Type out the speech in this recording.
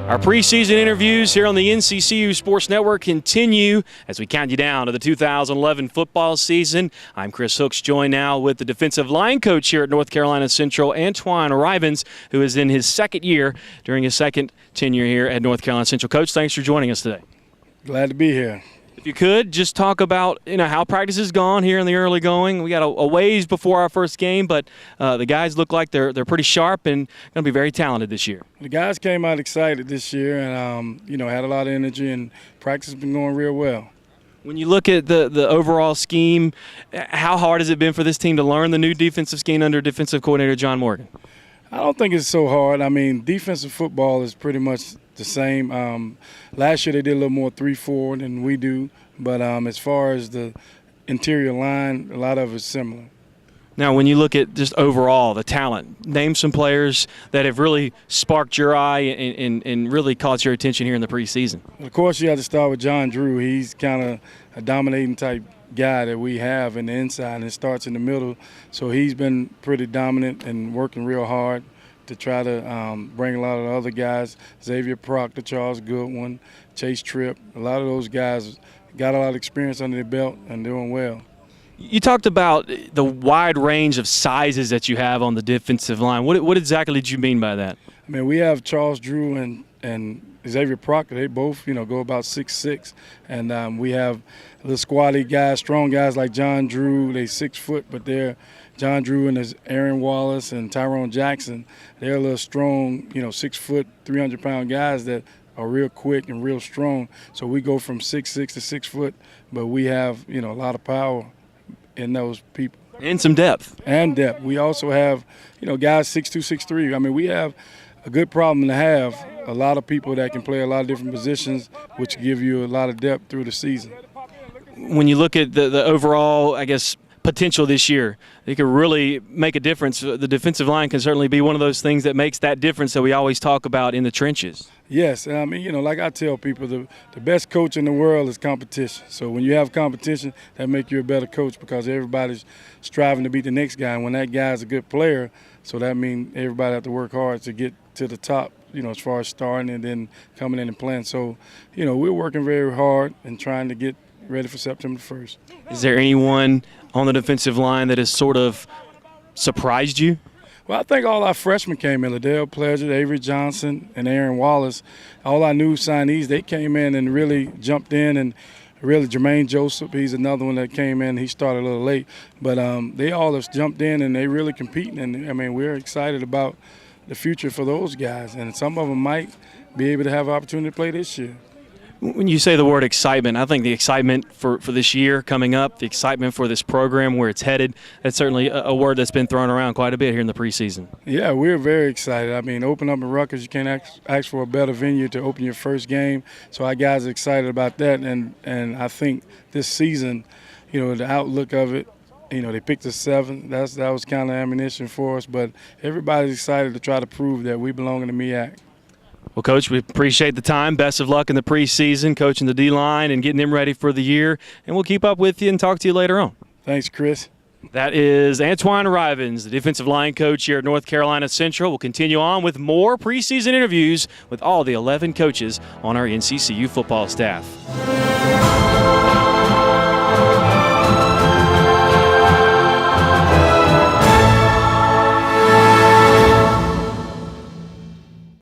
Our preseason interviews here on the NCCU Sports Network continue as we count you down to the 2011 football season. I'm Chris Hooks, joined now with the defensive line coach here at North Carolina Central, Antoine Rivens, who is in his second year during his second tenure here at North Carolina Central. Coach, thanks for joining us today. Glad to be here. If you could, just talk about how practice has gone here in the early going. We got a ways before our first game, but the guys look like they're pretty sharp and going to be very talented this year. The guys came out excited this year and, had a lot of energy, and practice has been going real well. When you look at the overall scheme, how hard has it been for this team to learn the new defensive scheme under defensive coordinator John Morgan? I don't think it's so hard. I mean, defensive football is pretty much the same. Last year they did a little more 3-4 than we do, but as far as the interior line, a lot of it's similar. Now, when you look at just overall the talent, name some players that have really sparked your eye and really caught your attention here in the preseason. Of course, you have to start with John Drew. He's kind of a dominating type guy that we have in the inside, and it starts in the middle. So he's been pretty dominant and working real hard to try to bring a lot of the other guys, Xavier Proctor, Charles Goodwin, Chase Tripp. A lot of those guys got a lot of experience under their belt and doing well. You talked about the wide range of sizes that you have on the defensive line. What exactly did you mean by that? I mean, we have Charles Drew and Xavier Proctor. They both, go about 6'6", and we have little squatty guys, strong guys like John Drew. They 6 foot, but they're John Drew and there's Aaron Wallace and Tyrone Jackson. They're a little strong, 6 foot, 300-pound guys that are real quick and real strong. So we go from 6'6" to 6 foot, but we have, a lot of power in those people. And some depth. And depth. We also have, guys 6'2", 6'3". I mean, we have a good problem to have a lot of people that can play a lot of different positions, which give you a lot of depth through the season. When you look at the overall, potential this year, it could really make a difference. The defensive line can certainly be one of those things that makes that difference that we always talk about in the trenches. Yes, I mean, like I tell people, the best coach in the world is competition. So when you have competition, that makes you a better coach because everybody's striving to beat the next guy. And when that guy's a good player, so that means everybody have to work hard to get to the top, as far as starting and then coming in and playing. So, we're working very hard and trying to get ready for September 1st. Is there anyone on the defensive line that has sort of surprised you? Well, I think all our freshmen came in, Liddell Pleasure, Avery Johnson, and Aaron Wallace. All our new signees, they came in and really jumped in, and really Jermaine Joseph, he's another one that came in. He started a little late, but they all have jumped in and they really competing, and I mean, we're excited about the future for those guys, and some of them might be able to have an opportunity to play this year. When you say the word excitement, I think the excitement for this year coming up, the excitement for this program, where it's headed, that's certainly a word that's been thrown around quite a bit here in the preseason. Yeah, we're very excited. I mean, open up in Rutgers, you can't ask for a better venue to open your first game. So our guys are excited about that, and I think this season, the outlook of it, they picked us 7. That was kind of ammunition for us, but everybody's excited to try to prove that we belong in the MEAC. Well, Coach, we appreciate the time. Best of luck in the preseason, coaching the D-line and getting them ready for the year. And we'll keep up with you and talk to you later on. Thanks, Chris. That is Antoine Rivens, the defensive line coach here at North Carolina Central. We'll continue on with more preseason interviews with all the 11 coaches on our NCCU football staff.